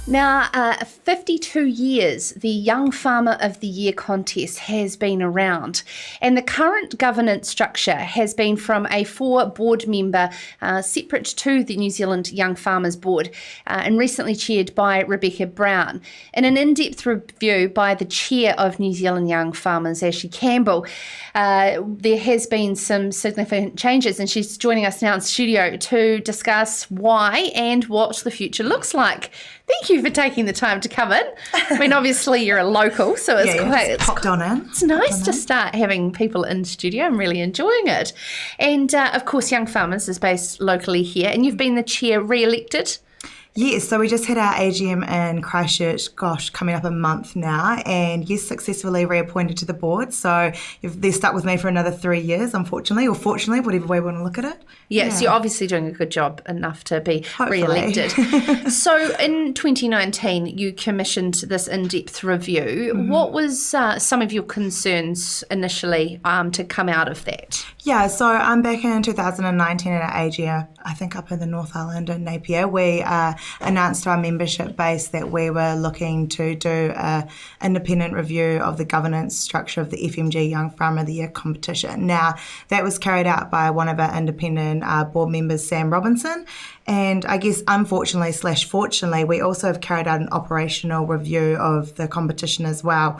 Now, 52 years, the Young Farmer of the Year contest has been around, and the current governance structure has been from a 4-board member separate to the New Zealand Young Farmers Board and recently chaired by Rebecca Brown. In an in-depth review by the chair of New Zealand Young Farmers, Ash-Leigh Campbell, there has been some significant changes, and she's joining us now in studio to discuss why and what the future looks like. Thank you for taking the time to come in. I mean, obviously you're a local, so it's popped on in. It's nice to start having people in studio. I'm really enjoying it. And of course, Young Farmers is based locally here, and you've been the chair re-elected. Yes, so we just had our AGM in Christchurch, coming up a month now, and yes, successfully reappointed to the board. So they're stuck with me for another 3 years, unfortunately, or fortunately, whatever way we want to look at it. Yes, you're obviously doing a good job enough to be re-elected. So in 2019, you commissioned this in-depth review. Mm-hmm. What was some of your concerns initially to come out of that? Yeah, so I'm back in 2019 at our AGM, I think up in the North Island in Napier. We announced to our membership base that we were looking to do an independent review of the governance structure of the FMG Young Farmer of the Year competition. Now, that was carried out by one of our independent board members, Sam Robinson, and I guess unfortunately/fortunately, we also have carried out an operational review of the competition as well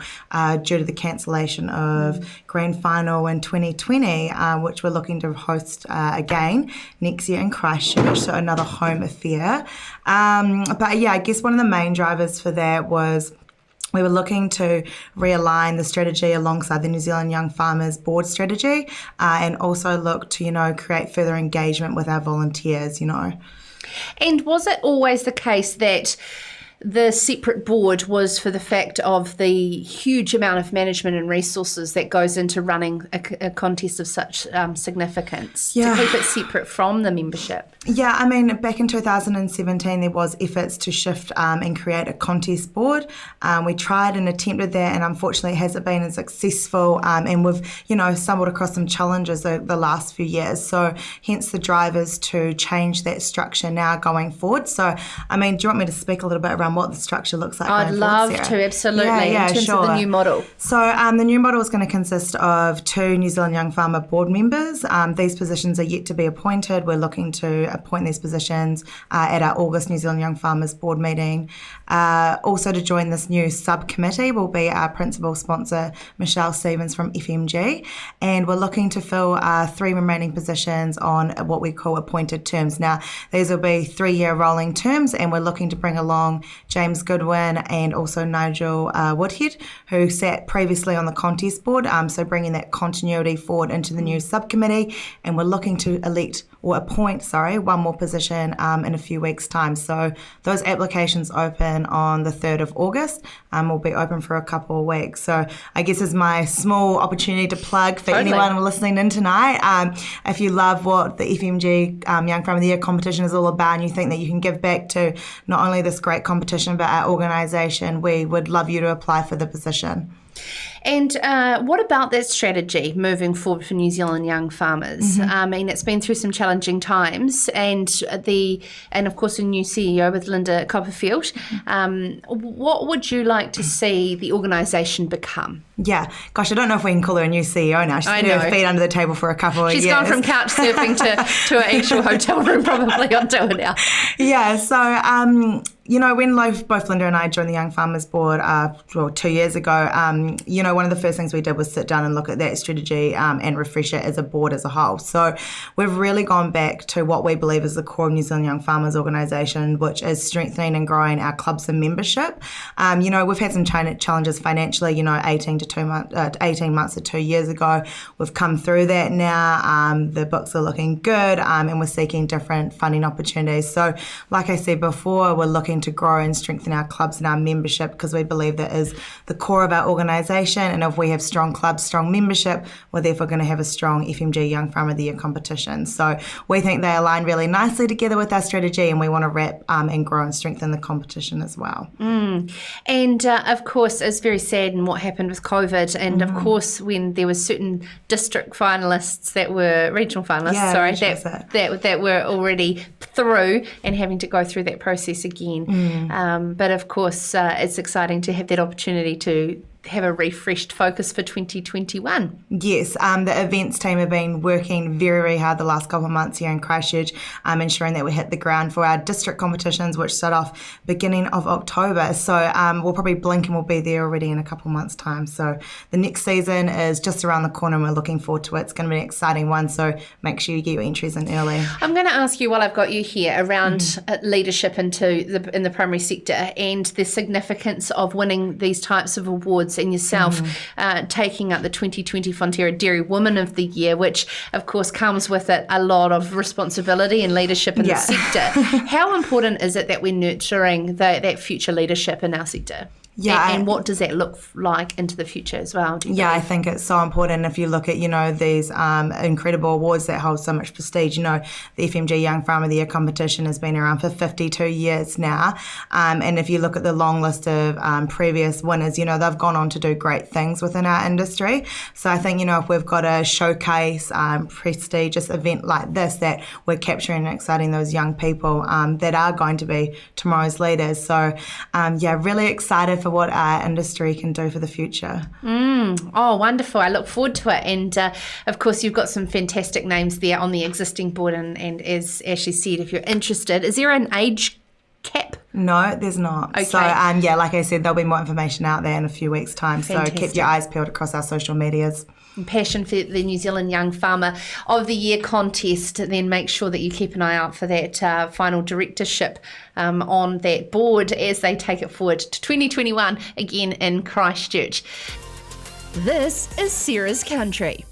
due to the cancellation of Grand Final in 2020, which we're looking to host again next year in Christchurch, so another home affair. But yeah, I guess one of the main drivers for that was we were looking to realign the strategy alongside the New Zealand Young Farmers Board strategy and also look to, create further engagement with our volunteers, And was it always the case that the separate board was for the fact of the huge amount of management and resources that goes into running a contest of such significance, to keep it separate from the membership? Yeah, I mean, back in 2017, there was efforts to shift and create a contest board. We tried and attempted that, and unfortunately it hasn't been as successful, and we've, stumbled across some challenges the last few years. So hence the drivers to change that structure now going forward. So, I mean, do you want me to speak a little bit around what the structure looks like? I'd love to, absolutely, in terms of the new model. So the new model is going to consist of 2 New Zealand Young Farmer board members. These positions are yet to be appointed. We're looking to appoint these positions at our August New Zealand Young Farmers board meeting. Also to join this new subcommittee will be our principal sponsor, Michelle Stevens from FMG, and we're looking to fill 3 remaining positions on what we call appointed terms. Now, these will be 3-year rolling terms, and we're looking to bring along James Goodwin and also Nigel Woodhead, who sat previously on the contest board, so bringing that continuity forward into the new subcommittee, and we're looking to appoint one more position in a few weeks' time. So those applications open on the 3rd of August, will be open for a couple of weeks. So I guess is my small opportunity to plug for anyone listening in tonight. If you love what the FMG Young Farmer of the Year competition is all about, and you think that you can give back to not only this great competition but our organisation, we would love you to apply for the position. And what about that strategy moving forward for New Zealand Young Farmers? Mm-hmm. I mean, it's been through some challenging times, and of course a new CEO with Linda Copperfield. What would you like to see the organisation become? Yeah, gosh, I don't know if we can call her a new CEO now. She's put her feet under the table for a couple of years. She's gone from couch surfing to an actual hotel room probably onto it now. Yeah, so when both Linda and I joined the Young Farmers Board 2 years ago, one of the first things we did was sit down and look at that strategy and refresh it as a board as a whole. So we've really gone back to what we believe is the core of New Zealand Young Farmers organisation, which is strengthening and growing our clubs and membership. We've had some challenges financially, 18 months to 2 years ago. We've come through that now. The books are looking good, and we're seeking different funding opportunities. So like I said before, we're looking to grow and strengthen our clubs and our membership because we believe that is the core of our organisation, and if we have strong clubs, strong membership, we're therefore going to have a strong FMG Young Farmer of the Year competition. So we think they align really nicely together with our strategy, and we want to wrap and grow and strengthen the competition as well. And of course, it's very sad in what happened with COVID, and of course when there were certain district finalists that were regional finalists, that were already through and having to go through that process again. then. But of course, it's exciting to have that opportunity to have a refreshed focus for 2021. Yes, the events team have been working very, very hard the last couple of months here in Christchurch, ensuring that we hit the ground for our district competitions, which start off beginning of October. So we'll probably blink and we'll be there already in a couple of months' time. So the next season is just around the corner and we're looking forward to it. It's going to be an exciting one, so make sure you get your entries in early. I'm going to ask you while I've got you here around leadership in the primary sector and the significance of winning these types of awards and yourself taking up the 2020 Fonterra Dairy Woman of the Year, which of course comes with it a lot of responsibility and leadership in the sector. How important is it that we're nurturing that future leadership in our sector? Yeah, and what does that look like into the future as well? I think it's so important. If you look at, these incredible awards that hold so much prestige, the FMG Young Farmer of the Year competition has been around for 52 years now. And if you look at the long list of previous winners, they've gone on to do great things within our industry. So I think, if we've got a showcase, prestigious event like this, that we're capturing and exciting those young people that are going to be tomorrow's leaders. So, really excited for what our industry can do for the future. Oh, wonderful. I look forward to it. And of course, you've got some fantastic names there on the existing board. And as Ashley said, if you're interested, is there an age cap? No, there's not. Okay. So, like I said, there'll be more information out there in a few weeks' time. Fantastic. So keep your eyes peeled across our social medias. Passion for the New Zealand Young Farmer of the Year contest, then make sure that you keep an eye out for that final directorship on that board as they take it forward to 2021 again in Christchurch. This is Sarah's Country.